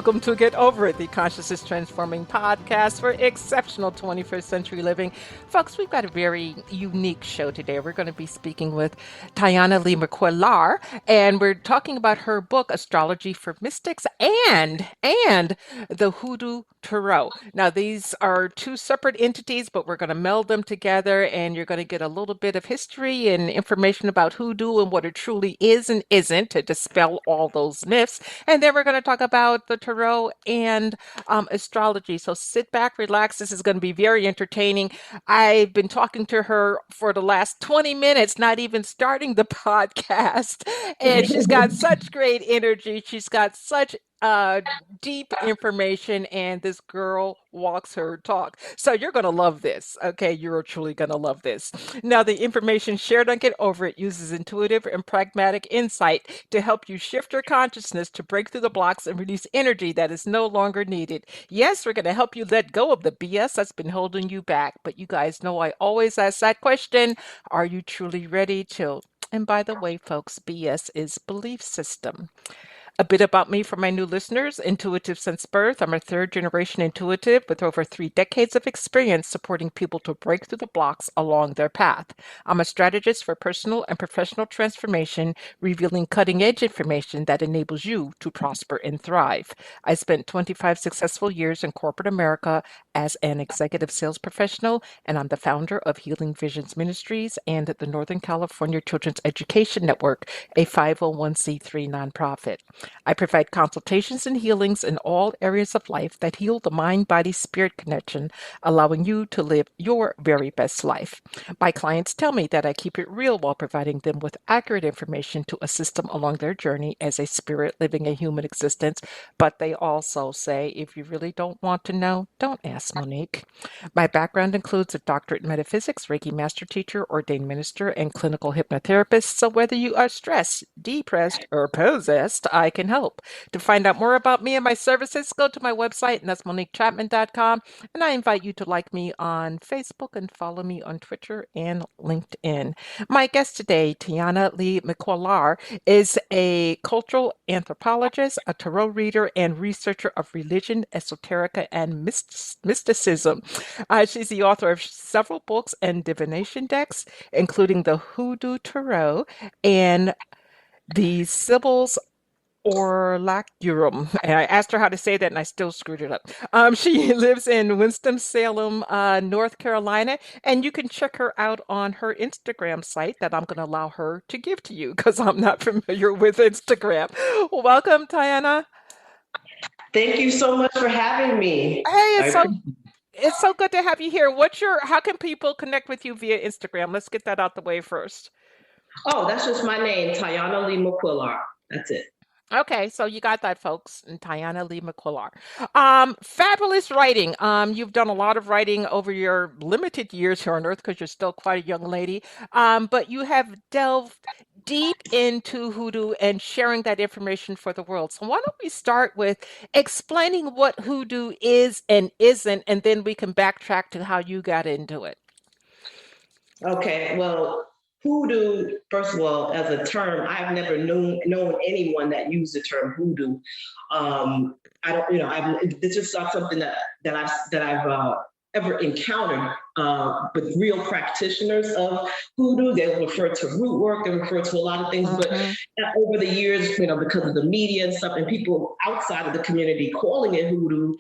Welcome to Get Over It, the consciousness transforming podcast for exceptional 21st century living. Folks, we've got a very unique show today. We're going to be speaking with Tayannah Lee Mcquillar, and we're talking about her book, Astrology for Mystics, and the Hoodoo Tarot. Now, these are two separate entities, but we're going to meld them together, and you're going to get a little bit of history and information about hoodoo and what it truly is and isn't to dispel all those myths. And then we're going to talk about the tarot and astrology. So sit back, relax. This is going to be very entertaining. I've been talking to her for the last 20 minutes, not even starting the podcast. And she's got such great energy. She's got such deep information, and this girl walks her talk. So you're going to love this. Okay, you're truly going to love this. Now, the information shared on Get Over It uses intuitive and pragmatic insight to help you shift your consciousness to break through the blocks and release energy that is no longer needed. Yes, we're going to help you let go of the BS that's been holding you back. But you guys know I always ask that question, are you truly ready to? And by the way, folks, BS is belief system. A bit about me for my new listeners. Intuitive since birth. I'm a third-generation intuitive with over 3 decades of experience supporting people to break through the blocks along their path. I'm a strategist for personal and professional transformation, revealing cutting-edge information that enables you to prosper and thrive. I spent 25 successful years in corporate America as an executive sales professional, and I'm the founder of Healing Visions Ministries and the Northern California Children's Education Network, a 501c3 nonprofit. I provide consultations and healings in all areas of life that heal the mind-body-spirit connection, allowing you to live your very best life. My clients tell me that I keep it real while providing them with accurate information to assist them along their journey as a spirit living a human existence. But they also say, if you really don't want to know, don't ask Monique. My background includes a doctorate in metaphysics, Reiki master teacher, ordained minister, and clinical hypnotherapist. So whether you are stressed, depressed, or possessed, I can help. To find out more about me and my services, go to my website, and that's MoniqueChapman.com. And I invite you to like me on Facebook and follow me on Twitter and LinkedIn. My guest today, Tayannah Lee Mcquillar, is a cultural anthropologist, a tarot reader, and researcher of religion, esoterica, and mysticism. She's the author of several books and divination decks, including the Hoodoo Tarot and the Sibyl's Orlacurum. And I asked her how to say that, and I still screwed it up. She lives in Winston-Salem, North Carolina, and you can check her out on her Instagram site that I'm going to allow her to give to you because I'm not familiar with Instagram. Welcome, Tayannah. Thank you so much for having me. Hey, it's so good to have you here. How can people connect with you via Instagram? Let's get that out the way first. Oh, that's just my name, Tayannah Lee Mcquillar. That's it. Okay, so you got that, folks, and Tayannah Lee Mcquillar. Fabulous writing. You've done a lot of writing over your limited years here on Earth because you're still quite a young lady. But you have delved deep into hoodoo and sharing that information for the world. So why don't we start with explaining what hoodoo is and isn't, and then we can backtrack to how you got into it. Okay, well, hoodoo, first of all, as a term, I've never known anyone that used the term hoodoo. I don't, it's just not something that I've ever encountered with real practitioners of hoodoo. They refer to rootwork, they refer to a lot of things, but over the years, because of the media and stuff, and people outside of the community calling it hoodoo,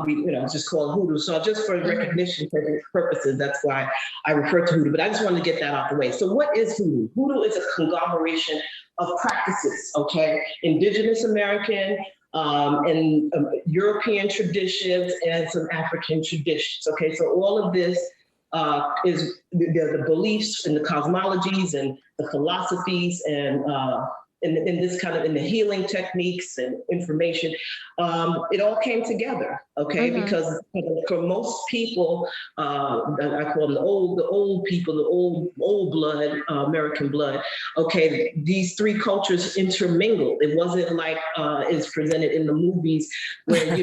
we just call it hoodoo. So just for recognition purposes, that's why I refer to hoodoo. But I just wanted to get that out the way. So what is hoodoo? Hoodoo is a conglomeration of practices, okay? Indigenous American, and European traditions and some African traditions. Okay, so all of this is the beliefs and the cosmologies and the philosophies and in this kind of in the healing techniques and information. It all came together, okay? Because for most people, I call them the old people, the old blood, American blood. Okay, these three cultures intermingled. It wasn't like it's presented in the movies where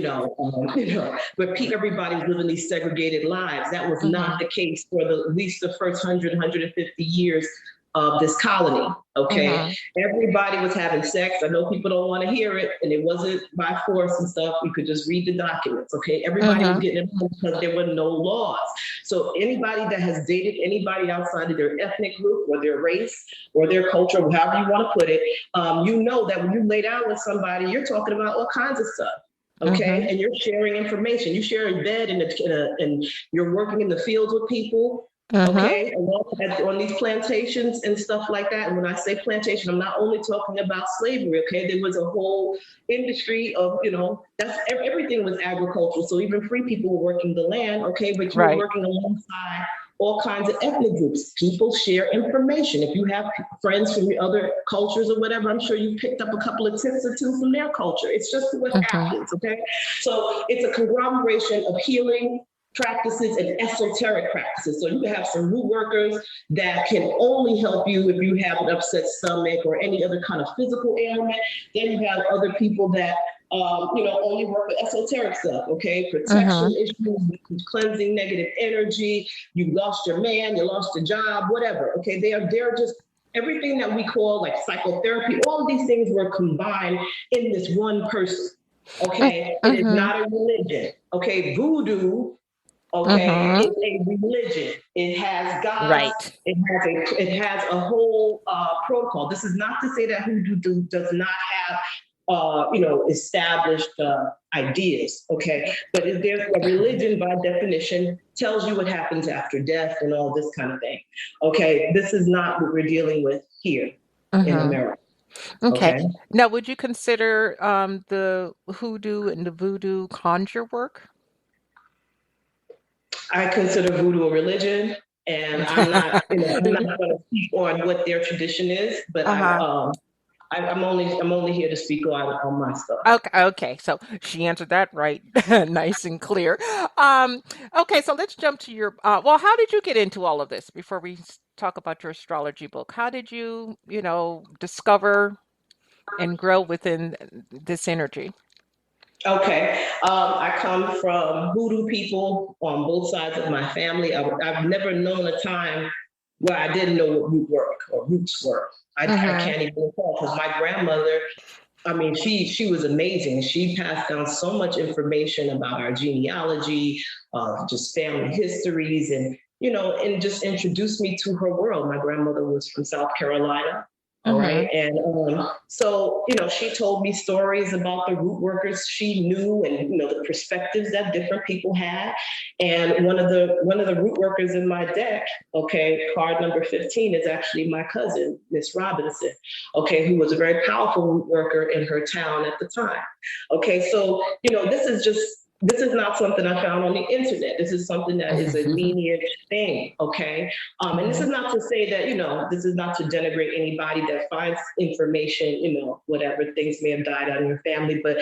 where everybody was living these segregated lives. That was not the case for at least the first 100, 150 years of this colony. Okay. Mm-hmm. Everybody was having sex. I know people don't want to hear it, and it wasn't by force and stuff. You could just read the documents. Okay. Everybody was getting it because there were no laws. So anybody that has dated anybody outside of their ethnic group or their race or their culture, however you want to put it, you know that when you lay down with somebody, you're talking about all kinds of stuff. Okay. And you're sharing information. You share a bed and you're working in the fields with people. Okay, on these plantations and stuff like that. And when I say plantation, I'm not only talking about slavery. Okay, there was a whole industry of, that's everything was agricultural. So even free people were working the land. Okay, but you were working alongside all kinds of ethnic groups. People share information. If you have friends from other cultures or whatever, I'm sure you picked up a couple of tips or two from their culture. It's just what happens. Okay, so it's a conglomeration of healing practices and esoteric practices. So you can have some root workers that can only help you if you have an upset stomach or any other kind of physical ailment. Then you have other people that only work with esoteric stuff. Okay, protection issues, cleansing negative energy. You lost your man, you lost your job, whatever. Okay, they're just everything that we call like psychotherapy. All of these things were combined in this one person. Okay, it is not a religion. Okay, voodoo. Okay, it's a religion. It has gods. Right. It has a whole protocol. This is not to say that Hoodoo does not have established ideas. Okay, but there's a religion by definition tells you what happens after death and all this kind of thing. Okay, this is not what we're dealing with here in America. Okay. Now, would you consider the hoodoo and the voodoo conjure work? I consider voodoo a religion, and I'm not going to speak on what their tradition is, but I'm only here to speak on my stuff. Okay. So she answered that right, nice and clear. Okay, so let's jump to your. Well, how did you get into all of this? Before we talk about your astrology book, how did you, discover and grow within this energy? Okay, I come from Hoodoo people on both sides of my family. I've never known a time where I didn't know what root work or roots were. I can't even recall because my grandmother, she was amazing. She passed down so much information about our genealogy, just family histories, and just introduced me to her world. My grandmother was from South Carolina. All right. And so, she told me stories about the root workers she knew and, the perspectives that different people had. And one of the root workers in my deck, okay, card number 15 is actually my cousin, Miss Robinson, okay, who was a very powerful root worker in her town at the time. Okay, so, this is not something I found on the internet. This is something that is a lineage thing, okay? And this is not to say that, this is not to denigrate anybody that finds information, whatever things may have died out in your family, but,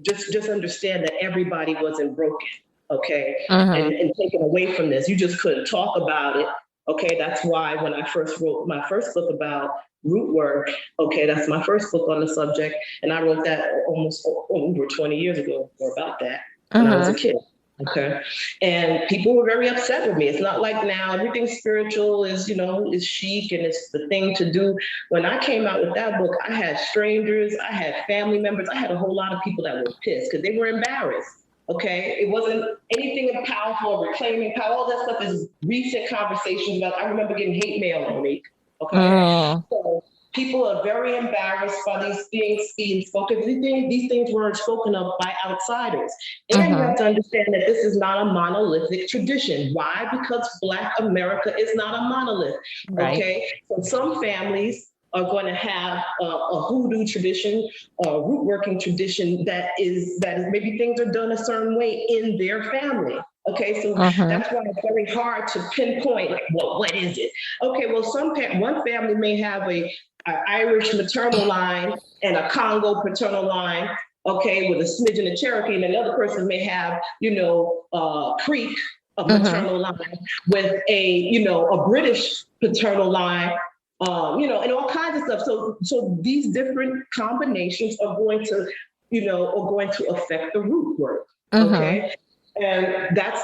just understand that everybody wasn't broken, okay? And taken away from this. You just couldn't talk about it, okay? That's why when I first wrote my first book about root work, okay, that's my first book on the subject, and I wrote that almost over 20 years ago, or about that, when I was a kid. Okay, and people were very upset with me. It's not like now everything spiritual is, is chic and it's the thing to do. When I came out with that book, I had strangers, I had family members, I had a whole lot of people that were pissed because they were embarrassed. Okay, it wasn't anything powerful or reclaiming power. All that stuff is recent conversations about. I remember getting hate mail on me. Okay, so people are very embarrassed by these things being spoken. These things weren't spoken of by outsiders. And you have to understand that this is not a monolithic tradition. Why? Because Black America is not a monolith. Right. Okay, so some families are going to have a hoodoo tradition, a root working tradition that is maybe things are done a certain way in their family. Okay, so that's why it's very hard to pinpoint, like, well, what is it? Okay, well, one family may have a Irish maternal line and a Congo paternal line, okay, with a smidgen of Cherokee, and another person may have, Creek, a maternal line, with a British paternal line, and all kinds of stuff. So these different combinations are going to affect the root work, okay? And that's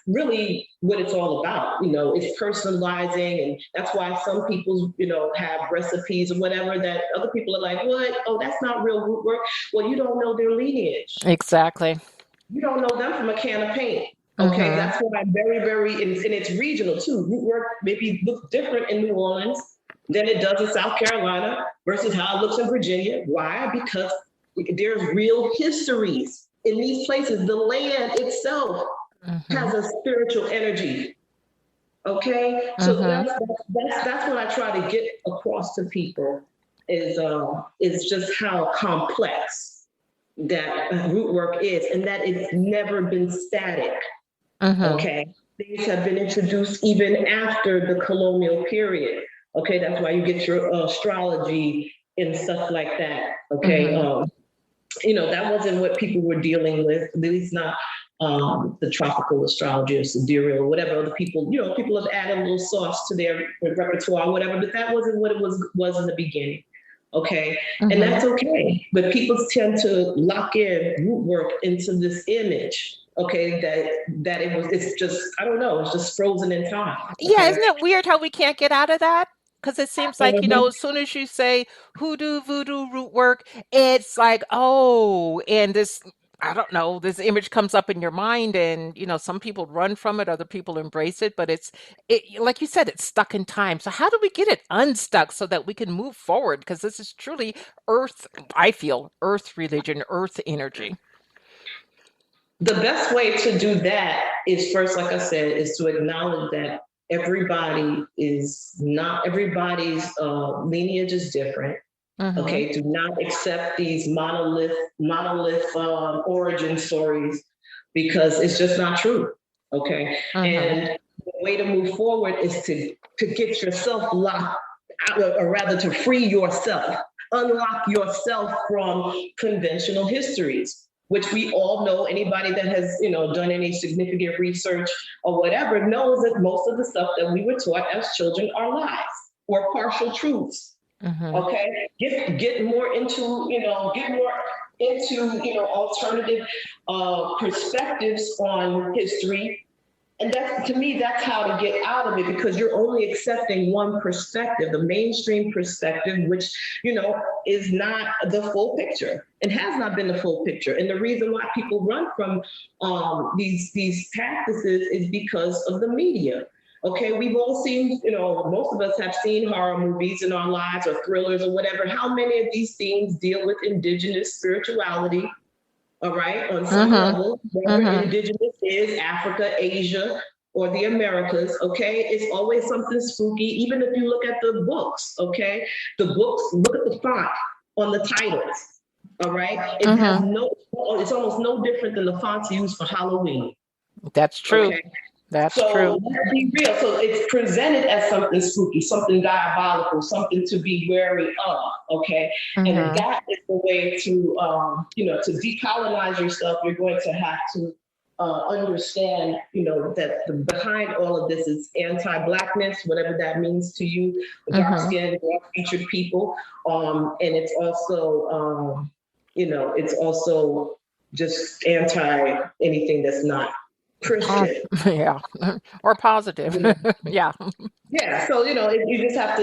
really what it's all about. It's personalizing, and that's why some people have recipes or whatever that other people are like, what? Oh, that's not real root work. Well, you don't know their lineage. Exactly. You don't know them from a can of paint. Okay, Mm-hmm. that's what I'm very, very, and it's regional too. Root work maybe looks different in New Orleans than it does in South Carolina versus how it looks in Virginia. Why? Because there's real histories in these places. The land itself Mm-hmm. has a spiritual energy. Okay, so Mm-hmm. that's what I try to get across to people is just how complex that root work is, and that it's never been static. Mm-hmm. Okay, things have been introduced even after the colonial period. Okay, that's why you get your astrology and stuff like that. Okay, Mm-hmm. that wasn't what people were dealing with, at least not the tropical astrology or sidereal or whatever other people, people have added a little sauce to their repertoire, whatever, but that wasn't what it was in the beginning. Okay, and Mm-hmm. that's okay. But people tend to lock in root work into this image. Okay, it's just, I don't know, it's just frozen in time. Yeah, Okay. isn't it weird how we can't get out of that? Because it seems like, Mhm. as soon as you say hoodoo, voodoo, root work, it's like, oh, and this, I don't know, this image comes up in your mind, and, some people run from it, other people embrace it, but like you said, it's stuck in time. So how do we get it unstuck so that we can move forward? Because this is truly earth, I feel, earth religion, earth energy. The best way to do that is, first, like I said, is to acknowledge that everybody's lineage is different. Mm-hmm. Okay, do not accept these monolith origin stories, because it's just not true. Okay, Mm-hmm. and the way to move forward is to get yourself locked, or rather to free yourself, unlock yourself from conventional histories, which we all know. Anybody that has done any significant research or whatever knows that most of the stuff that we were taught as children are lies or partial truths. Mm-hmm. Okay, get more into alternative perspectives on history. And that's, to me, that's how to get out of it, because you're only accepting one perspective, the mainstream perspective, which is not the full picture and has not been the full picture. And the reason why people run from these practices is because of the media. Okay, we've all seen, most of us have seen horror movies in our lives, or thrillers or whatever. How many of these things deal with indigenous spirituality? All right, on some Mm-hmm. level, whether Mm-hmm. indigenous is Africa, Asia, or the Americas, okay, it's always something spooky. Even if you look at the books, okay, look at the font on the titles, all right, Mm-hmm. it's almost no different than the fonts used for Halloween, That's true. okay. That's true. So let's be real. So it's presented as something spooky, something diabolical, something to be wary of. Okay, and Mm-hmm. that is the way to decolonize yourself. You're going to have to understand, that behind all of this is anti-blackness, whatever that means to you, the Mm-hmm. dark-skinned, dark-featured people, and it's also just anti anything that's not Oh, Christian. yeah. Or positive. You know? Yeah. Yeah. So you just have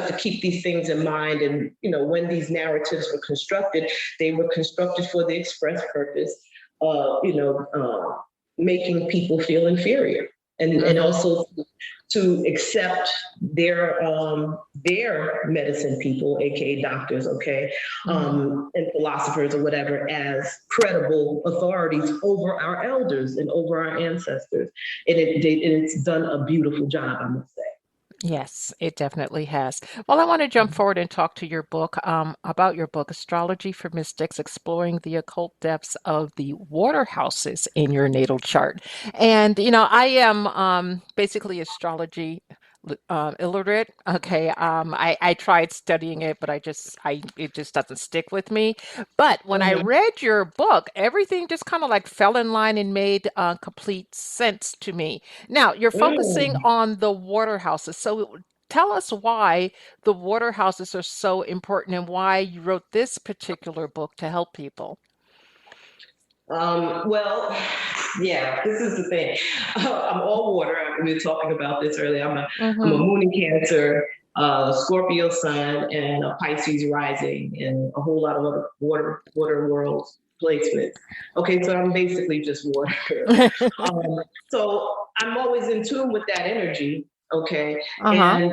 to keep these things in mind. And when these narratives were constructed, they were constructed for the express purpose of making people feel inferior, and Mm-hmm. also to accept their medicine people, aka doctors, okay, Mm-hmm. and philosophers or whatever, as credible authorities over our elders and over our ancestors. And it's done a beautiful job, I must say. Yes, it definitely has. Well, I want to jump forward and talk to your book, about your book, Astrology for Mystics, Exploring the Occult Depths of the Water Houses in Your Natal Chart. And, I am basically astrology illiterate. Okay. I tried studying it, but it just doesn't stick with me. But when I Mm-hmm. read your book, everything just kind of like fell in line and made complete sense to me. Now, you're focusing Mm. on the water houses. So tell us why the water houses are so important and why you wrote this particular book to help people. Well, yeah, this is the thing. I'm all water. We were talking about this earlier. I'm a moon in Cancer, Scorpio sun, and a Pisces rising, and a whole lot of other water world placements. Okay, so I'm basically just water. So I'm always in tune with that energy. Okay, and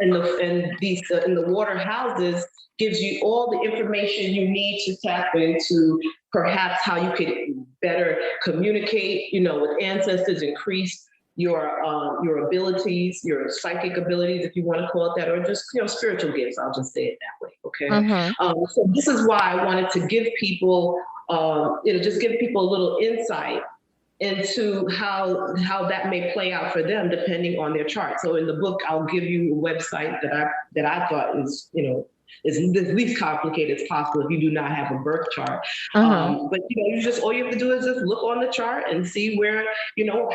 in the water houses gives you all the information you need to tap into perhaps how you could better communicate, with ancestors, increase your abilities, your psychic abilities, if you want to call it that, or just spiritual gifts. I'll just say it that way. Okay. So this is why I wanted to give people, just give people a little insight into how that may play out for them depending on their chart. So in the book, I'll give you a website that I thought is as least complicated as possible if you do not have a birth chart. But you just all you have to do is just look on the chart and see where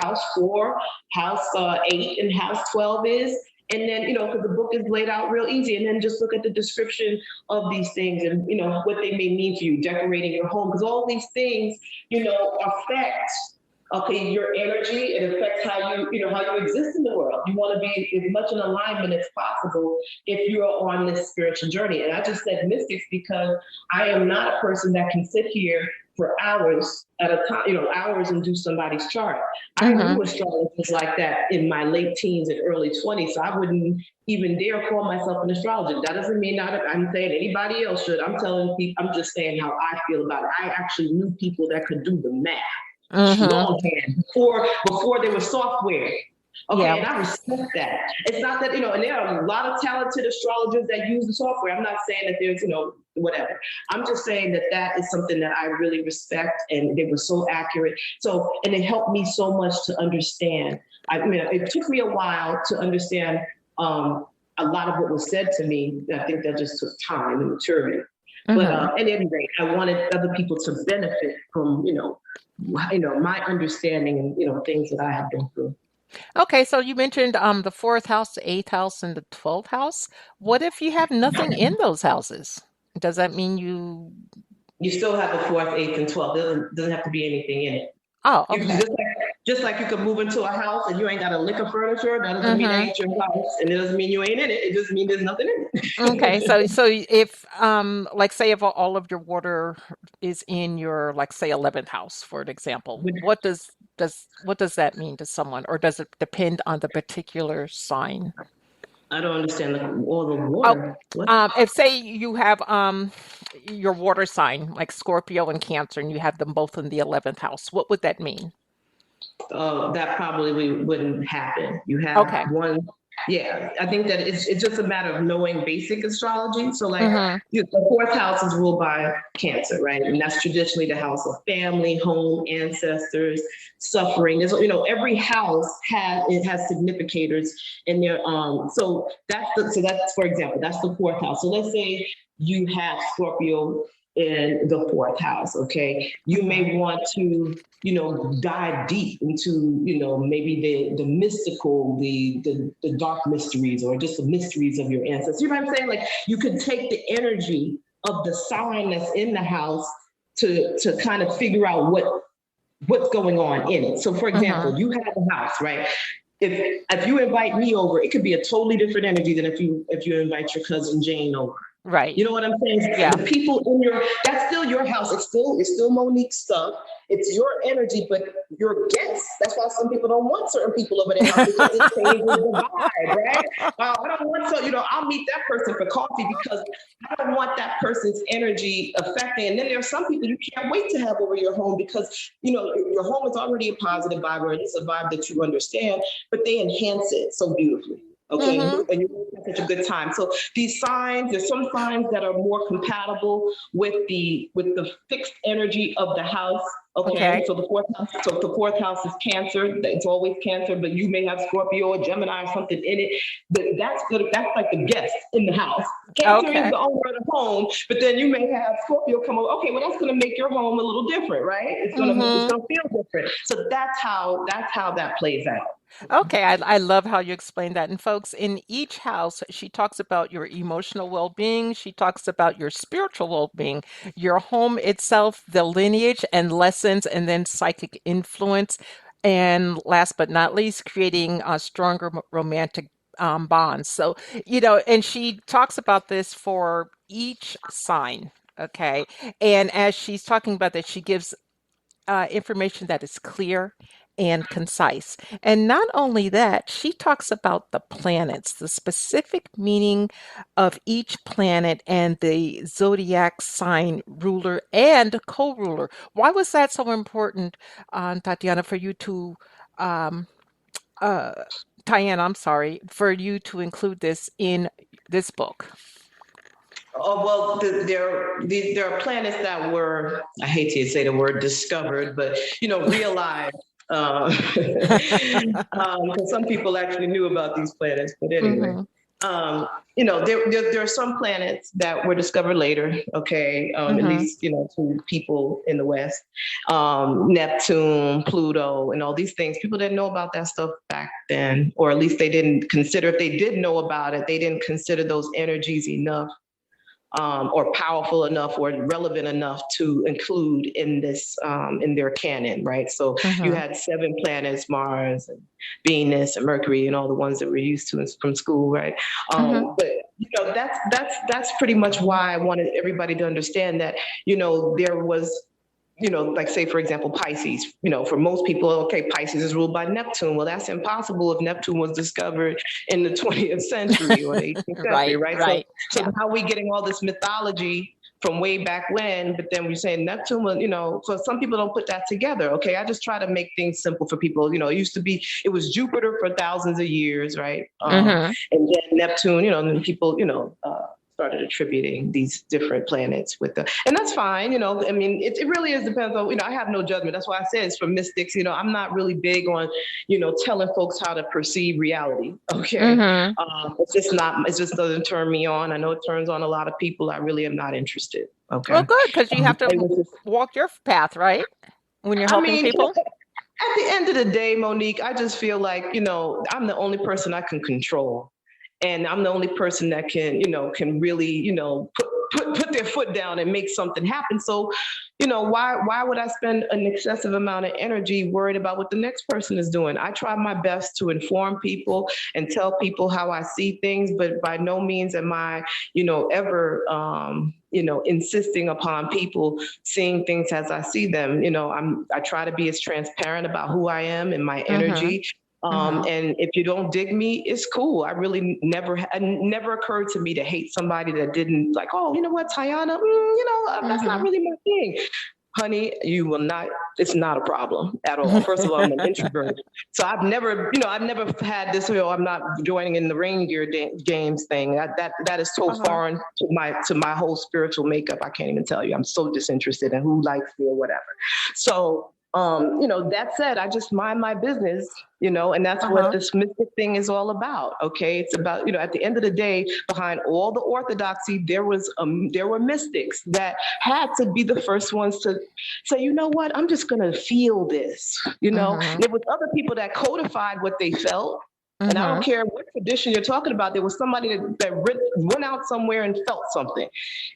house 4, house 8, and house 12 is. And then, because the book is laid out real easy, and then just look at the description of these things and, what they may mean for you, decorating your home, because all these things, affect your energy. It affects how you exist in the world. You want to be as much in alignment as possible if you are on this spiritual journey. And I just said mystics because I am not a person that can sit here for hours at a time, hours and do somebody's chart. I knew astrologers like that in my late teens and early 20s, so I wouldn't even dare call myself an astrologer. That doesn't mean I'm saying anybody else should. I'm telling people, I'm just saying how I feel about it. I actually knew people that could do the math. Longhand before there was software. Okay, and I respect that. It's not that, and there are a lot of talented astrologers that use the software. I'm not saying that there's, whatever. I'm just saying that is something that I really respect, and they were so accurate. So, and it helped me so much to understand. It took me a while to understand a lot of what was said to me. I think that just took time and maturity. But at any rate, I wanted other people to benefit from, my understanding and, things that I have been through. Okay, so you mentioned the 4th house, the 8th house, and the 12th house. What if you have nothing in those houses? Does that mean you still have the 4th, 8th, and 12th? Doesn't have to be anything in it. Oh, okay. Just like you could move into a house and you ain't got a lick of furniture, that doesn't mean that ain't your house, and it doesn't mean you ain't in it. It just means there's nothing in it. Okay, so if like say if all of your water is in your say 11th house, for an example, what does that mean to someone, or does it depend on the particular sign? I don't understand all the water. If say you have your water sign like Scorpio and Cancer, and you have them both in the 11th house, what would that mean? That probably wouldn't happen. You have one. Yeah, I think that it's just a matter of knowing basic astrology. So the 4th house is ruled by Cancer, right? And that's traditionally the house of family, home, ancestors, suffering. There's, every house has significators in their so that's for example, that's the 4th house. So let's say you have Scorpio in the 4th house, okay? You may want to, dive deep into, maybe the mystical, the dark mysteries, or just the mysteries of your ancestors. You know what I'm saying? Like, you could take the energy of the sign that's in the house to kind of figure out what's going on in it. So for example, you have a house, right? If you invite me over, it could be a totally different energy than if you invite your cousin Jane over. Right. You know what I'm saying? Yeah. The people that's still your house. It's still Monique's stuff. It's your energy, but your guests. That's why some people don't want certain people over their house, because it changes the vibe, right? I don't want I'll meet that person for coffee because I don't want that person's energy affecting. And then there are some people you can't wait to have over your home because, your home is already a positive vibe, or it's a vibe that you understand, but they enhance it so beautifully. Okay, and you have such a good time. So these signs, there's some signs that are more compatible with the fixed energy of the house. Okay. So the 4th house is Cancer. It's always Cancer, but you may have Scorpio or Gemini or something in it. But that's good. That's like the guest in the house. Cancer is Okay. the owner of the home, but then you may have Scorpio come over. Okay, well, that's going to make your home a little different, right? It's going to feel different. So that's how that plays out. Okay, I love how you explain that. And folks, in each house, she talks about your emotional well-being. She talks about your spiritual well-being, your home itself, the lineage and lessons, and then psychic influence. And last but not least, creating a stronger romantic bonds. So, and she talks about this for each sign. Okay. And as she's talking about that, she gives information that is clear and concise. And not only that, she talks about the planets, the specific meaning of each planet and the zodiac sign ruler and co-ruler. Why was that so important, Tatiana, for you to, um, uh, Tayannah, I'm sorry, for you to include this in this book? Oh, well, there are planets that were, I hate to say the word discovered, but, realized. Because some people actually knew about these planets, but anyway. Mm-hmm. There are some planets that were discovered later, okay, at least, to people in the West. Neptune, Pluto, and all these things. People didn't know about that stuff back then, or at least they didn't consider, if they did know about it, they didn't consider those energies enough. Or powerful enough or relevant enough to include in this, in their canon, right? So you had 7 planets, Mars and Venus and Mercury and all the ones that we're used to from school, right? But that's pretty much why I wanted everybody to understand that, there was, like say, for example, Pisces, for most people, okay, Pisces is ruled by Neptune. Well, that's impossible if Neptune was discovered in the 20th century or the 18th century, right? So yeah. How are we getting all this mythology from way back when, but then we're saying Neptune was, so some people don't put that together. Okay, I just try to make things simple for people. It was Jupiter for thousands of years, right? And then Neptune, and people, started attributing these different planets with and that's fine, I mean, it really is depends on, I have no judgment. That's why I said it's for mystics, I'm not really big on, telling folks how to perceive reality. Okay. It just doesn't turn me on. I know it turns on a lot of people. I really am not interested. Okay. Well, good, because you have to walk your path, right? When you're helping people. At the end of the day, Monique, I just feel like, I'm the only person I can control. And I'm the only person that can really, put their foot down and make something happen. So, why would I spend an excessive amount of energy worried about what the next person is doing? I try my best to inform people and tell people how I see things, but by no means am I, ever, insisting upon people seeing things as I see them. I try to be as transparent about who I am and my energy. And if you don't dig me, it's cool. I really never occurred to me to hate somebody that didn't like, oh, you know what, Tayannah, that's not really my thing. Honey, you will not, it's not a problem at all. First of all, I'm an introvert. So I've never had this, I'm not joining in the reindeer games thing. That is so foreign to my whole spiritual makeup. I can't even tell you. I'm so disinterested in who likes me or whatever. So that said, I just mind my business, and that's what this mystic thing is all about. Okay. It's about, at the end of the day, behind all the orthodoxy, there were mystics that had to be the first ones to say, you know what, I'm just going to feel this, and there was other people that codified what they felt. And I don't care what tradition you're talking about. There was somebody that went out somewhere and felt something.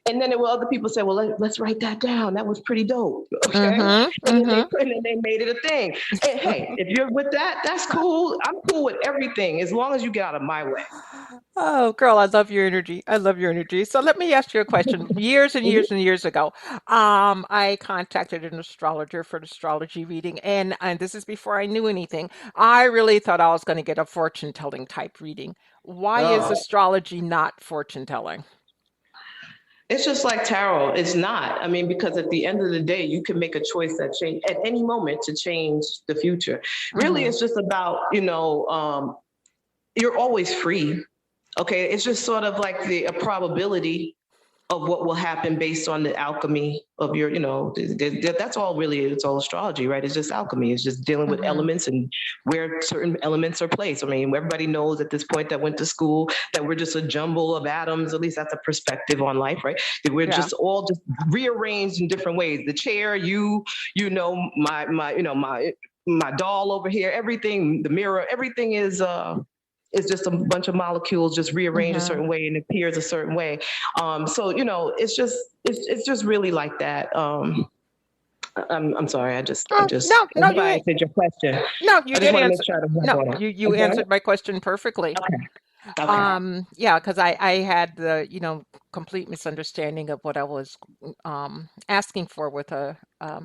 And then there were other people say, well, let's write that down. That was pretty dope. Okay. And then they made it a thing. And hey, if you're with that, that's cool. I'm cool with everything as long as you get out of my way. Oh, girl, I love your energy. I love your energy. So let me ask you a question. Years and years and years ago, I contacted an astrologer for an astrology reading, and this is before I knew anything. I really thought I was going to get a fortune-telling type reading. Why is astrology not fortune-telling? It's just like tarot. It's not. I mean, because at the end of the day, you can make a choice that change at any moment to change the future. Really, it's just about, you're always free. Okay, it's just sort of like a probability of what will happen based on the alchemy of your, that's all really, it's all astrology, right? It's just alchemy. It's just dealing with elements and where certain elements are placed. I mean, everybody knows at this point that went to school that we're just a jumble of atoms. At least that's a perspective on life, right? That we're just all just rearranged in different ways. The chair, my doll over here, everything, the mirror, everything is just a bunch of molecules just rearranged a certain way and appears a certain way. So it's just really like that. I'm sorry. I just no, you answered your question. No, you did answer. You Okay. answered my question perfectly. Okay. Yeah, because I had the complete misunderstanding of what I was asking for with a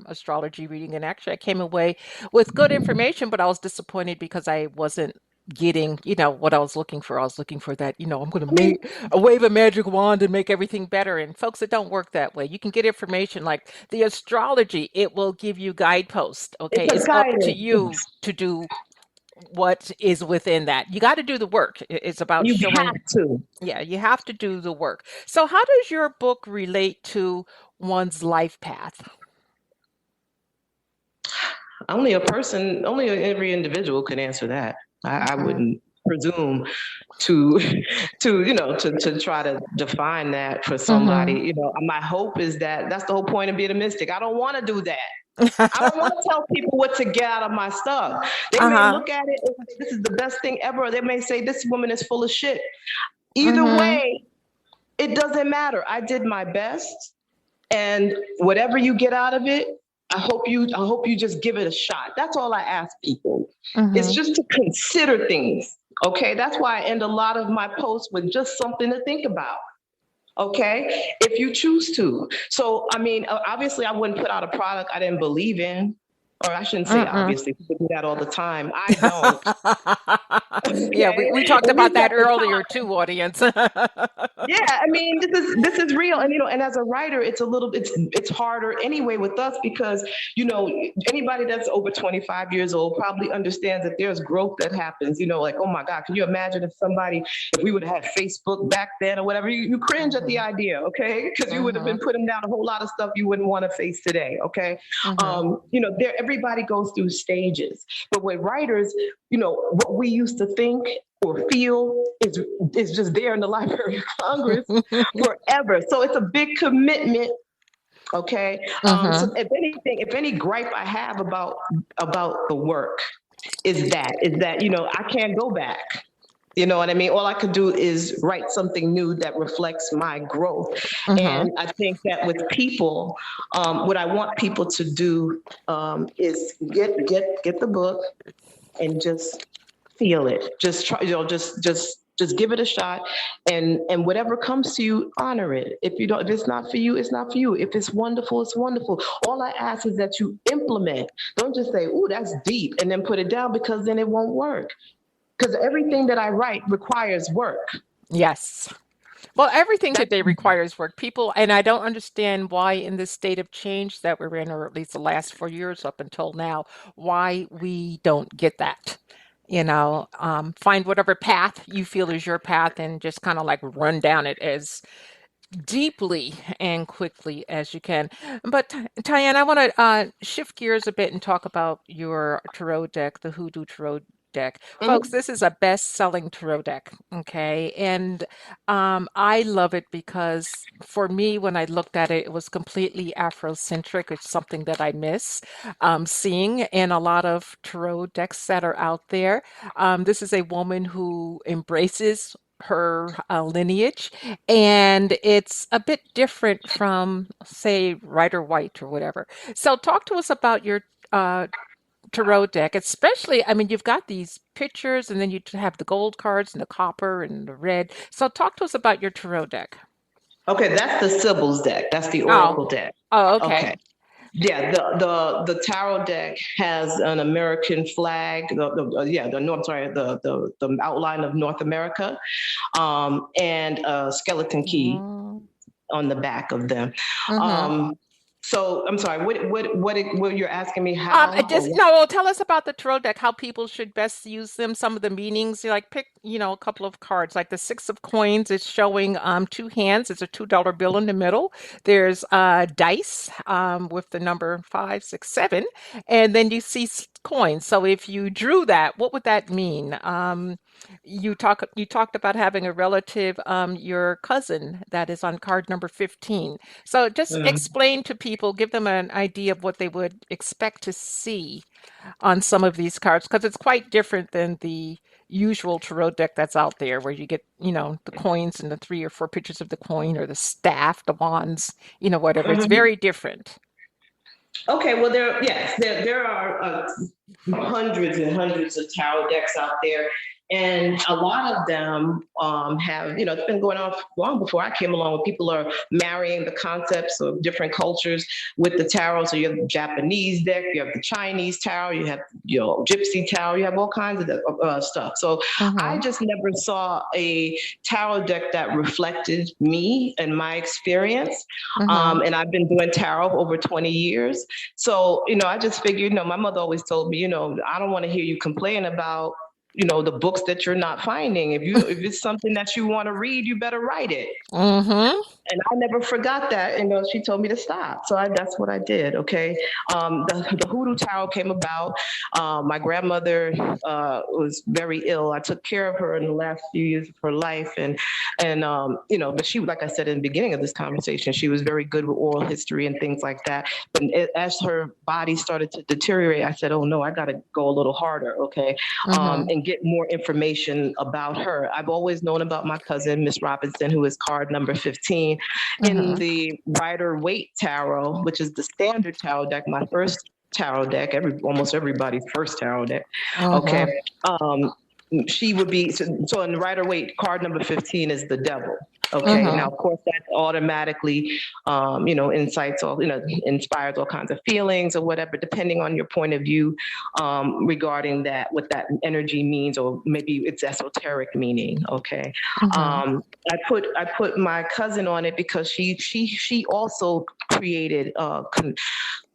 astrology reading, and actually I came away with good information, but I was disappointed because I wasn't getting what I was looking for. I was looking for that I'm going to wave a magic wand and make everything better. And folks, it don't work that way. You can get information like the astrology; it will give you guideposts. Okay, it's up to you to do what is within that. You got to do the work. It's about showing. Have to. Yeah, you have to do the work. So how does your book relate to one's life path? Only every individual can answer that. I wouldn't presume to try to define that for somebody. My hope is that's the whole point of being a mystic. I don't want to do that. I don't want to tell people what to get out of my stuff. They may look at it and say, this is the best thing ever. Or they may say, this woman is full of shit. Either way, it doesn't matter. I did my best. And whatever you get out of it, I hope you just give it a shot. That's all I ask people. It's just to consider things. Okay. That's why I end a lot of my posts with just something to think about. Okay, if you choose to. So, I mean, obviously I wouldn't put out a product I didn't believe in. Or I shouldn't say obviously, people do that all the time. I don't. Okay? Yeah, we talked about that earlier too, audience. Yeah, I mean, this is real. And and as a writer, it's harder anyway with us because anybody that's over 25 years old probably understands that there's growth that happens. Like, oh my God, can you imagine if we would have had Facebook back then or whatever? You cringe at the idea, okay? Because you would have been putting down a whole lot of stuff you wouldn't want to face today, okay? Everybody goes through stages, but with writers, what we used to think or feel is just there in the Library of Congress forever. So it's a big commitment. Okay. So if any gripe I have about the work is that I can't go back. You know what I mean? All I could do is write something new that reflects my growth. And I think that with people, what I want people to do is get the book and just feel it. Just try, just give it a shot, and whatever comes to you, honor it. If it's not for you, it's not for you. If it's wonderful, it's wonderful. All I ask is that you implement. Don't just say, "Ooh, that's deep," and then put it down, because then it won't work. Because everything that I write requires work. Yes. Well, everything today requires work. People, and I don't understand why in this state of change that we're in, or at least the last 4 years up until now, why we don't get that. Find whatever path you feel is your path and just kind of like run down it as deeply and quickly as you can. But Tayannah, I want to shift gears a bit and talk about your tarot deck, the Hoodoo Tarot deck. Folks, this is a best-selling tarot deck, okay? And I love it because for me, when I looked at it, it was completely Afrocentric. It's something that I miss seeing in a lot of tarot decks that are out there. This is a woman who embraces her lineage, and it's a bit different from, say, Rider White or whatever. So talk to us about your tarot deck, especially, I mean, you've got these pictures and then you have the gold cards and the copper and the red. So talk to us about your tarot deck. Okay, that's the Sibyl's deck. That's the Oracle deck. Oh, okay. Yeah, the tarot deck has an American flag. The outline of North America, and a skeleton key on the back of them. So I'm sorry. What you're asking me? How? Just no. Tell us about the tarot deck. How people should best use them. Some of the meanings. You like pick, a couple of cards. Like the Six of Coins is showing two hands. It's a $2 bill in the middle. There's dice with the number 5, 6, 7, and then you see coins. So if you drew that, what would that mean? You talked about having a relative, your cousin, that is on card number 15. So just explain to people, give them an idea of what they would expect to see on some of these cards, because it's quite different than the usual tarot deck that's out there, where you get, the coins and the 3 or 4 pictures of the coin or the staff, the wands, whatever. It's Mhm. very different. Okay, well, there are hundreds and hundreds of tarot decks out there, and a lot of them have, it's been going on long before I came along. When people are marrying the concepts of different cultures with the tarot. So you have the Japanese deck, you have the Chinese tarot, you have Gypsy tarot, you have all kinds of stuff. So I Mm-hmm. just never saw a tarot deck that reflected me and my experience. Mm-hmm. And I've been doing tarot for over 20 years. So, I just figured, my mother always told me, I don't want to hear you complain about, the books that you're not finding. If it's something that you want to read, you better write it. Mm-hmm. And I never forgot that. She told me to stop. So that's what I did. Okay. The Hoodoo Tarot came about. My grandmother was very ill. I took care of her in the last few years of her life. But she, like I said in the beginning of this conversation, she was very good with oral history and things like that. But as her body started to deteriorate, I said, oh no, I got to go a little harder. Okay. Mm-hmm. And get more information about her. I've always known about my cousin, Miss Robinson, who is card number 15. In Mm-hmm. the Rider-Waite Tarot, which is the standard tarot deck, my first tarot deck, almost everybody's first tarot deck. Mm-hmm. Okay. She would be, so in the Rider-Waite, card number 15 is the devil. Okay. Mm-hmm. Now, of course, that automatically, incites all, inspires all kinds of feelings or whatever, depending on your point of view regarding that, what that energy means, or maybe it's esoteric meaning. Okay. Mm-hmm. I put my cousin on it because she also created a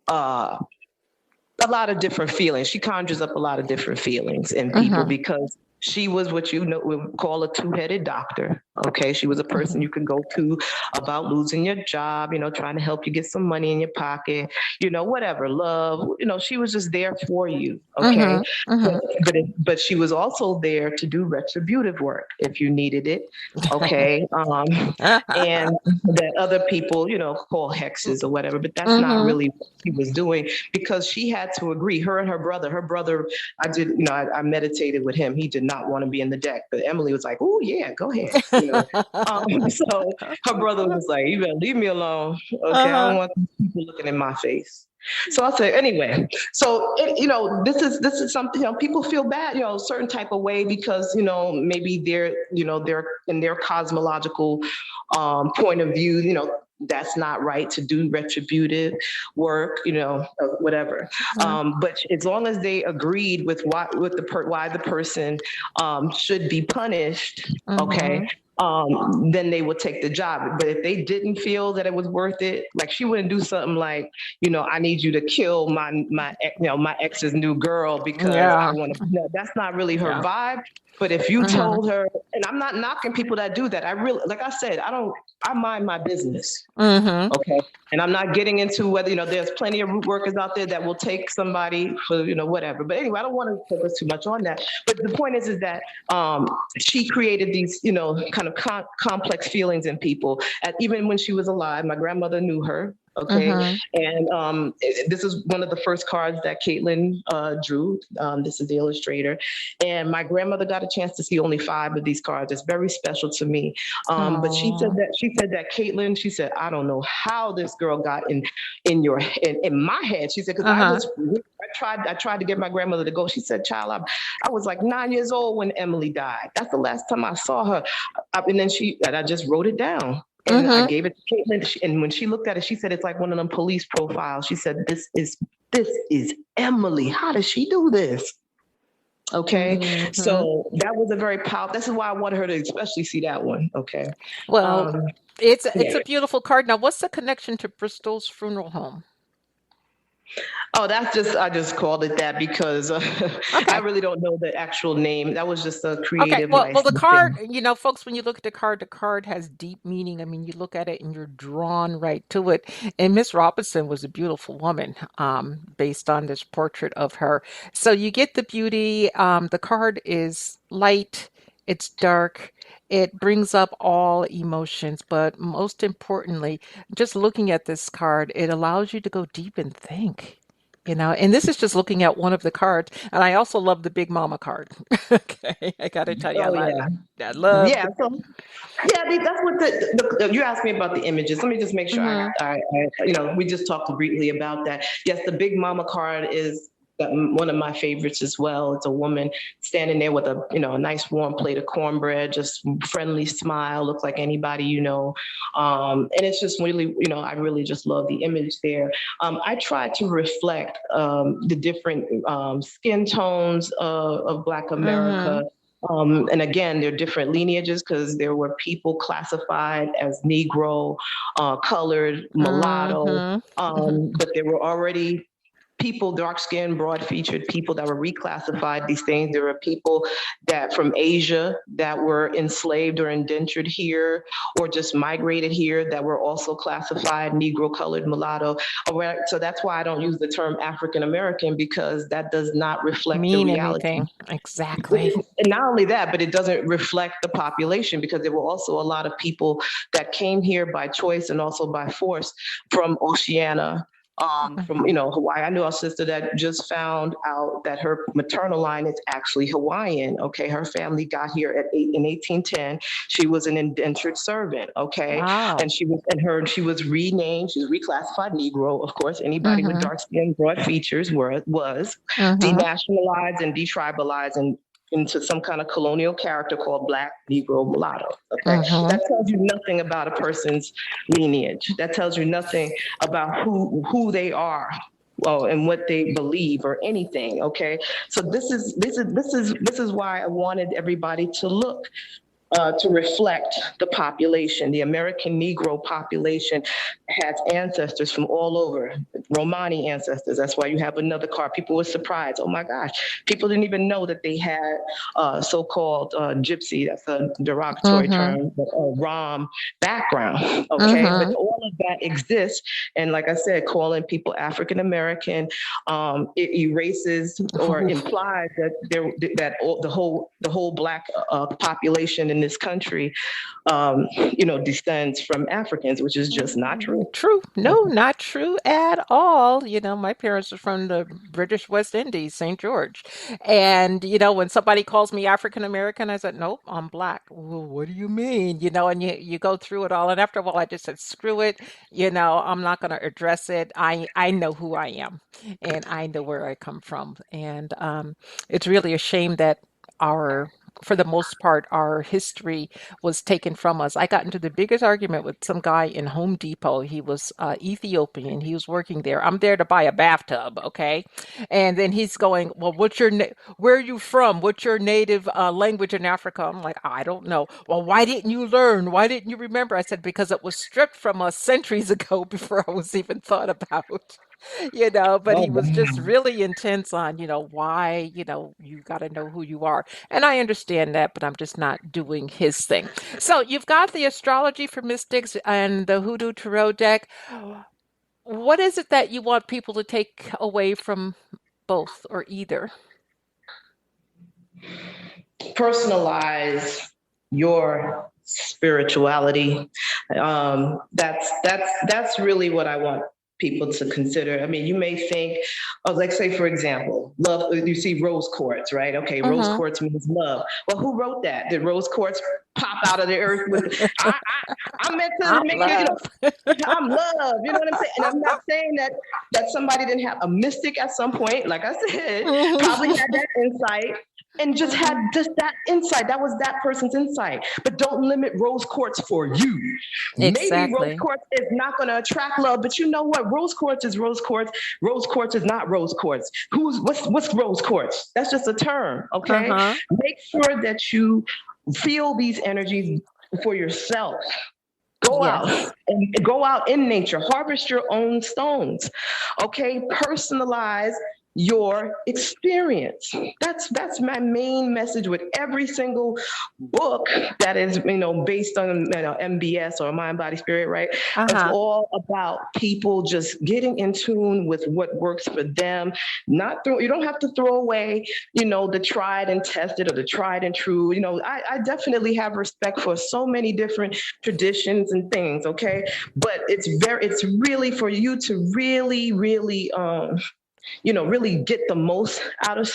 lot of different feelings. She conjures up a lot of different feelings in people Mm-hmm. because she was what would call a two-headed doctor. Okay. She was a person Mm-hmm. you could go to about losing your job, trying to help you get some money in your pocket, whatever, love, she was just there for you. Okay. Mm-hmm. Mm-hmm. But she was also there to do retributive work if you needed it. Okay. And that other people, call hexes or whatever, but that's not Mm-hmm. really what she was doing, because she had to agree. Her and her brother, I meditated with him. He did not want to be in the deck, but Emily was like, oh yeah, go ahead. So her brother was like, you better leave me alone. Okay. I don't Uh-huh. want people looking in my face. So I say, anyway, so this is something, people feel bad, certain type of way, because maybe they're in their cosmological point of view, that's not right to do retributive work, whatever. But as long as they agreed with why the person should be punished, okay, Mm-hmm. then they would take the job. But if they didn't feel that it was worth it, like she wouldn't do something like, I need you to kill my ex's new girl because I Yeah. want to. No, that's not really her Yeah. vibe. But if you Mm-hmm. told her, and I'm not knocking people that do that. I really, like I said, I mind my business. Mm-hmm. Okay. And I'm not getting into whether, there's plenty of root workers out there that will take somebody for, whatever. But anyway, I don't want to focus too much on that. But the point is that she created these, kind of complex feelings in people. Even when she was alive, my grandmother knew her. Okay. Mm-hmm. And this is one of the first cards that Caitlin drew. This is the illustrator. And my grandmother got a chance to see only 5 of these cards. It's very special to me. But she said that Caitlin, she said, I don't know how this girl got in my head. She said, because Uh-huh. I tried to get my grandmother to go. She said, child, I was like 9 years old when Emily died. That's the last time I saw her. And I just wrote it down. And I Mm-hmm. gave it to Caitlin. And when she looked at it, she said, it's like one of them police profiles. She said, this is Emily. How does she do this? Okay. So that was a very powerful, this is why I wanted her to especially see that one. Okay. Well, Um, it's yeah. a beautiful card. Now, what's the connection to Bristol's funeral home? Oh, that's just, I just called it that because I Okay. really don't know the actual name. That was just a Okay. creative Well, the license card, thing. folks, when you look at the card has deep meaning. I mean, you look at it and you're drawn right to it. And Miss Robinson was a beautiful woman, based on this portrait of her. So you get the beauty. The card is light, it's dark, it brings up all emotions, but most importantly, just looking at this card, it allows you to go deep and think. And this is just looking at one of the cards. And I also love the Big Mama card. Okay, I gotta tell you, Oh, yeah. I love Yeah. the. So, yeah, that's what you asked me about the images. Let me just make sure Hmm. we just talked briefly about that. Yes, the Big Mama card is one of my favorites as well. It's a woman standing there with a nice warm plate of cornbread, just friendly smile, looks like anybody and it's just really, I really just love the image there. I try to reflect the different skin tones of Black Hmm. America. And again, there are different lineages because there were people classified as Negro, colored, mulatto, Hmm. Hmm. but there were already people, dark skinned, broad featured people that were reclassified these things. There were people that from Asia that were enslaved or indentured here or just migrated here that were also classified Negro, colored, mulatto. So that's why I don't use the term African American because that does not reflect the Mean reality. anything. Exactly. And not only that, but it doesn't reflect the population because there were also a lot of people that came here by choice and also by force from Oceania, from Hawaii. I knew a sister that just found out that her maternal line is actually Hawaiian. Okay, her family got here in 1810. She was an indentured servant. Okay, Wow. and she was renamed. She was reclassified Negro. Of course, anybody with Hmm. dark skin, broad features was Hmm. denationalized and detribalized and into some kind of colonial character called Black, Negro, mulatto. Okay, Hmm. that tells you nothing about a person's lineage. That tells you nothing about who they are. Well, and what they believe or anything. Okay, so this is why I wanted everybody to look to reflect the population. The American Negro population has ancestors from all over, Romani ancestors. That's why you have another card. People were surprised. Oh my gosh, people didn't even know that they had so-called gypsy, that's a derogatory Hmm. term, but Rom background, okay? But Hmm. all of that exists. And like I said, calling people African American, it erases or implies that the whole Black population in this country, descends from Africans, which is just not true. True. No, not true at all. My parents are from the British West Indies, St. George. And, when somebody calls me African American, I said, nope, I'm Black. Well, what do you mean? And you go through it all. And after a while, I just said, screw it. I'm not going to address it. I know who I am and I know where I come from. And it's really a shame that for the most part, our history was taken from us. I got into the biggest argument with some guy in Home Depot. He was Ethiopian. He was working there. I'm there to buy a bathtub, okay? And then he's going, "Well, where are you from? What's your native language in Africa?" I'm like, "I don't know." "Well, why didn't you learn? Why didn't you remember?" I said, "Because it was stripped from us centuries ago before I was even thought about." But Oh, he was just wow. really intense on, why, you got to know who you are. And I understand that, but I'm just not doing his thing. So you've got the astrology for mystics and the Hoodoo Tarot deck. What is it that you want people to take away from both or either? Personalize your spirituality. That's really what I want people to consider. I mean, you may think, oh, like say for example, love. You see rose quartz, right? Okay, rose Mm-hmm. quartz means love. Well, who wrote that? Did rose quartz pop out of the earth with? I meant to I'm make you, love. I'm love. You know what I'm saying? And I'm not saying that somebody didn't have a mystic at some point. Like I said, probably Hmm. had that insight and just had just that insight. That was that person's insight. But don't limit rose quartz for you. Maybe rose Exactly. quartz is not going to attract love, but you know what? Rose quartz is rose quartz. Rose quartz is not rose quartz. What's rose quartz? That's just a term, okay? Uh-huh. Make sure that you feel these energies for yourself. Go out Yes. and go out in nature. Harvest your own stones. Okay, personalize your experience. That's my main message with every single book that is based on MBS or mind body spirit, right? It's Uh-huh. all about people just getting in tune with what works for them. You don't have to throw away the tried and tested or the tried and true. I definitely have respect for so many different traditions and things, okay? But it's really for you to really really get the most out of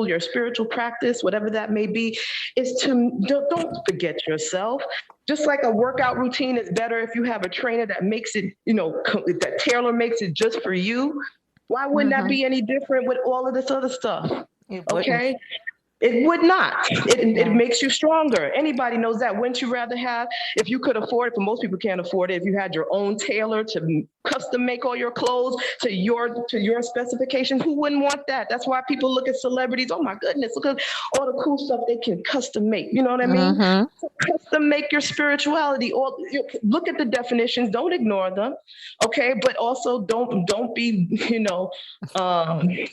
your spiritual practice, whatever that may be, is to don't forget yourself. Just like a workout routine is better if you have a trainer that makes it, that tailor makes it just for you. Why wouldn't that Mm-hmm. be any different with all of this other stuff? It wouldn't. Okay. It would not. It Yeah. makes you stronger. Anybody knows that. Wouldn't you rather have, if you could afford it, but most people can't afford it, if you had your own tailor to custom make all your clothes to your specifications? Who wouldn't want that? That's why people look at celebrities. Oh my goodness, look at all the cool stuff they can custom make. You know what I mean? Mm-hmm. So custom make your spirituality. Look at the definitions. Don't ignore them. Okay, but also don't be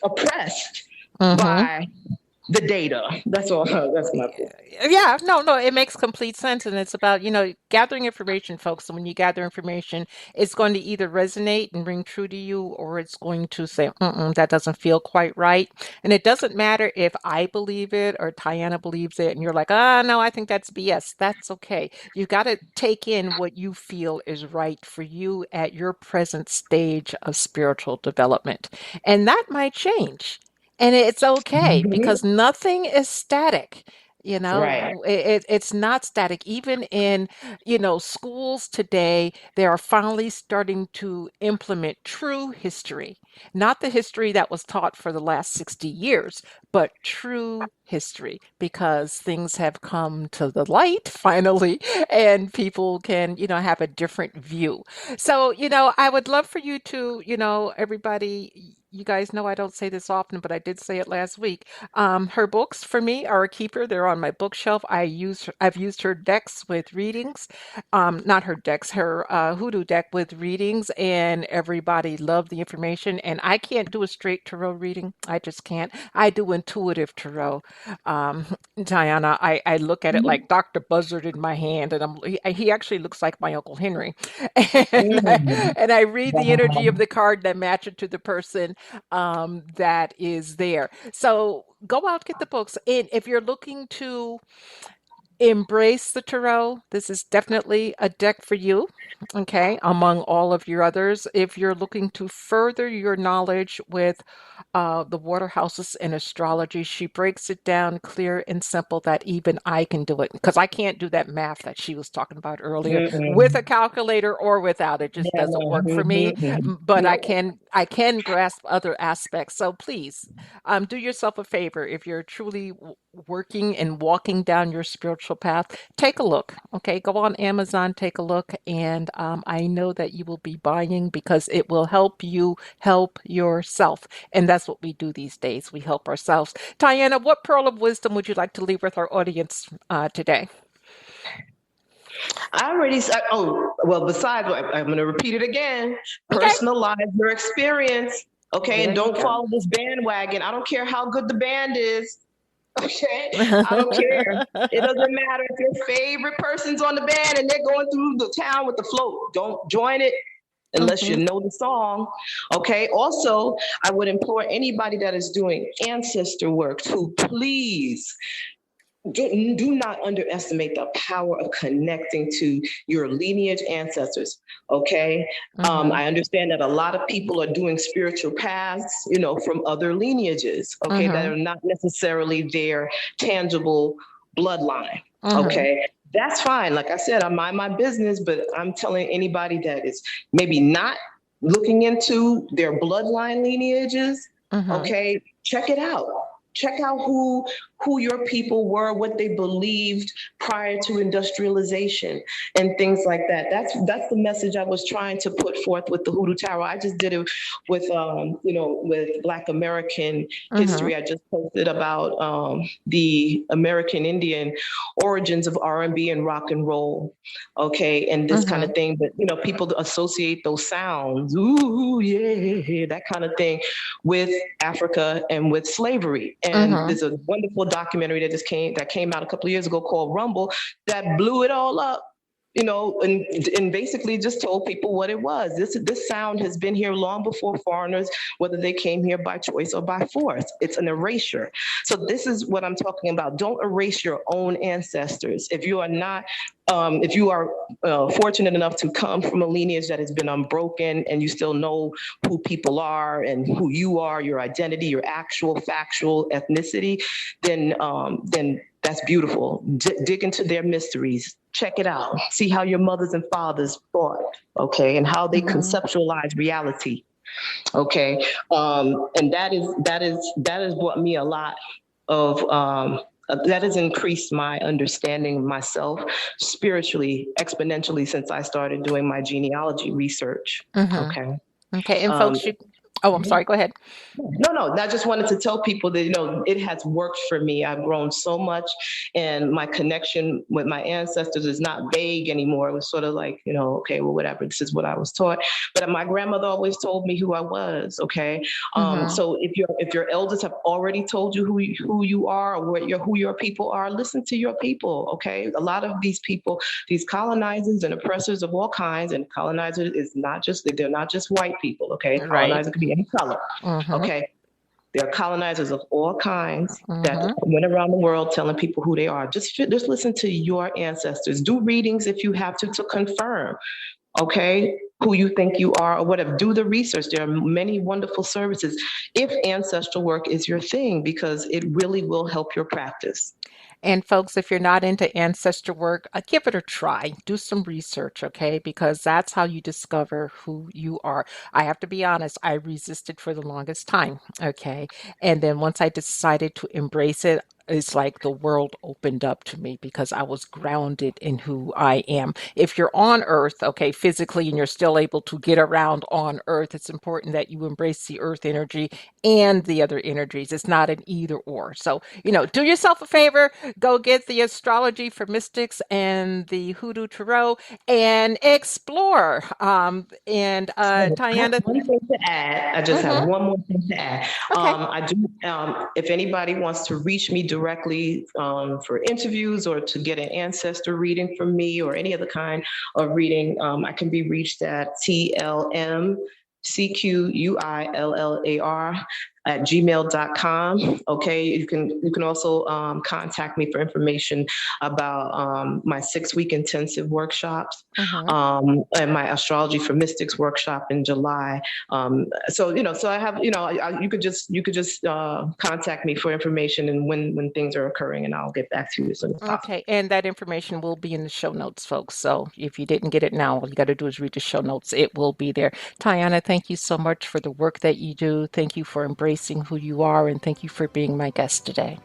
oppressed Mm-hmm. by the data. That's all. That's my point. Yeah, no, it makes complete sense. And it's about, gathering information, folks. And when you gather information, it's going to either resonate and ring true to you, or it's going to say, that doesn't feel quite right. And it doesn't matter if I believe it or Tayannah believes it, and you're like, no, I think that's BS. That's okay. You got to take in what you feel is right for you at your present stage of spiritual development. And that might change. And it's okay Mhm. because nothing is static. Right. It's not static. Even in, schools today, they are finally starting to implement true history, not the history that was taught for the last 60 years, but true history, because things have come to the light finally, and people can, have a different view. So, I would love for you to, everybody, you guys know I don't say this often, but I did say it last week. Her books for me are a keeper. They're on my bookshelf. I've used her decks with readings. Not her decks, her Hoodoo deck with readings, and everybody loved the information. And I can't do a straight tarot reading. I just can't. I do intuitive tarot. Um, Diana, I look at it like Dr. Buzzard in my hand, and he actually looks like my Uncle Henry. And Mm. and I read the energy of Wow. the card and I match it to the person that is there. So go out, get the books. And if you're looking to embrace the tarot, this is definitely a deck for you. Okay, among all of your others, if you're looking to further your knowledge with the water houses in astrology, she breaks it down clear and simple that even I can do it, because I can't do that math that she was talking about earlier with a Mm-mm. calculator or without. It just Yeah, doesn't no. work for me. Mhm. But I No. can I can grasp other aspects. So please, do yourself a favor. If you're truly working and walking down your spiritual path, take a look. Okay, go on Amazon, take a look, and I know that you will be buying because it will help you help yourself. And that's what we do these days. We help ourselves. Tayannah, what pearl of wisdom would you like to leave with our audience today? I already said, oh, well, besides, I'm going to repeat it again. Okay, Personalize your experience. Okay. there And you don't go. follow this bandwagon. I don't care how good the band is. Okay. I don't care. It doesn't matter if your favorite person's on the band and they're going through the town with the float. Don't join it unless you Hmm. know the song. Okay. Also, I would implore anybody that is doing ancestor work to please do not underestimate the power of connecting to your lineage ancestors. Okay. Hmm. I understand that a lot of people are doing spiritual paths, from other lineages, okay, that Hmm. are not necessarily their tangible bloodline. Hmm. Okay. That's fine. Like I said, I mind my business, but I'm telling anybody that is maybe not looking into their bloodline lineages, Hmm. okay, check it out. Check out who your people were, what they believed prior to industrialization and things like that. That's the message I was trying to put forth with the Hoodoo Tarot. I just did it with with Black American history. I just posted about the American Indian origins of R&B and rock and roll, okay, and this kind of thing. But people associate those sounds, ooh yeah, that kind of thing, with Africa and with slavery. And there's a wonderful documentary that came out a couple of years ago called Rumble that blew it all up. And basically just told people what it was. This sound has been here long before foreigners, whether they came here by choice or by force. It's an erasure. So this is what I'm talking about. Don't erase your own ancestors. If you are not, if you are fortunate enough to come from a lineage that has been unbroken, and you still know who people are and who you are, your identity, your actual factual ethnicity, then that's beautiful. Dig into their mysteries. Check it out. See how your mothers and fathers thought, okay, and how they conceptualize reality, okay. And that has brought me a lot of that has increased my understanding of myself spiritually exponentially since I started doing my genealogy research. Okay. Okay, and folks, I'm sorry, go ahead. No, I just wanted to tell people that, it has worked for me. I've grown so much, and my connection with my ancestors is not vague anymore. It was sort of like, okay, well, whatever, this is what I was taught. But my grandmother always told me who I was, okay? So if your elders have already told you who you are, or who your people are, listen to your people, okay? A lot of these people, these colonizers and oppressors of all kinds, and colonizers they're not just white people, okay? Right. Colonizer could be any color. Okay. There are colonizers of all kinds that went around the world telling people who they are. Just listen to your ancestors. Do readings if you have to confirm, okay, who you think you are or whatever. Do the research. There are many wonderful services if ancestral work is your thing, because it really will help your practice. And folks, if you're not into ancestor work, give it a try. Do some research, okay? Because that's how you discover who you are. I have to be honest, I resisted for the longest time, okay? And then once I decided to embrace it, it's like the world opened up to me because I was grounded in who I am. If you're on Earth, okay, physically, and you're still able to get around on Earth, it's important that you embrace the Earth energy and the other energies. It's not an either or. So, do yourself a favor, go get the Astrology for Mystics and the Hoodoo Tarot and explore. Tayannah. One thing to add. I just have one more thing to add. Okay. I do. If anybody wants to reach me directly for interviews or to get an ancestor reading from me or any other kind of reading, I can be reached at TLMCQUILLAR@gmail.com. Okay, you can also contact me for information about my 6-week intensive workshops and my Astrology for Mystics workshop in July. So I have you could just contact me for information and when things are occurring, and I'll get back to you as soon as possible. Okay, and that information will be in the show notes, folks. So if you didn't get it now, all you got to do is read the show notes. It will be there. Tayannah, thank you so much for the work that you do. Thank you for embracing who you are, and thank you for being my guest today.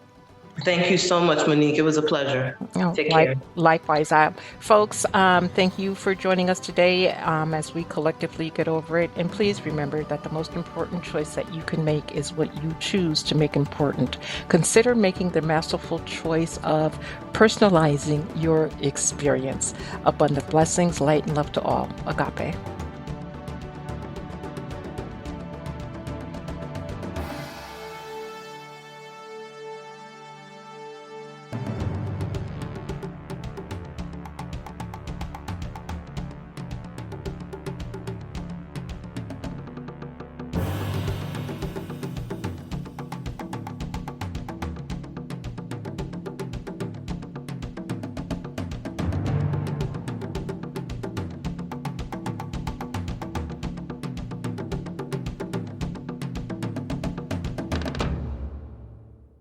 Thank you so much, Monique. It was a pleasure. Take care. Likewise. Folks, thank you for joining us today as we collectively get over it. And please remember that the most important choice that you can make is what you choose to make important. Consider making the masterful choice of personalizing your experience. Abundant blessings, light, and love to all. Agape.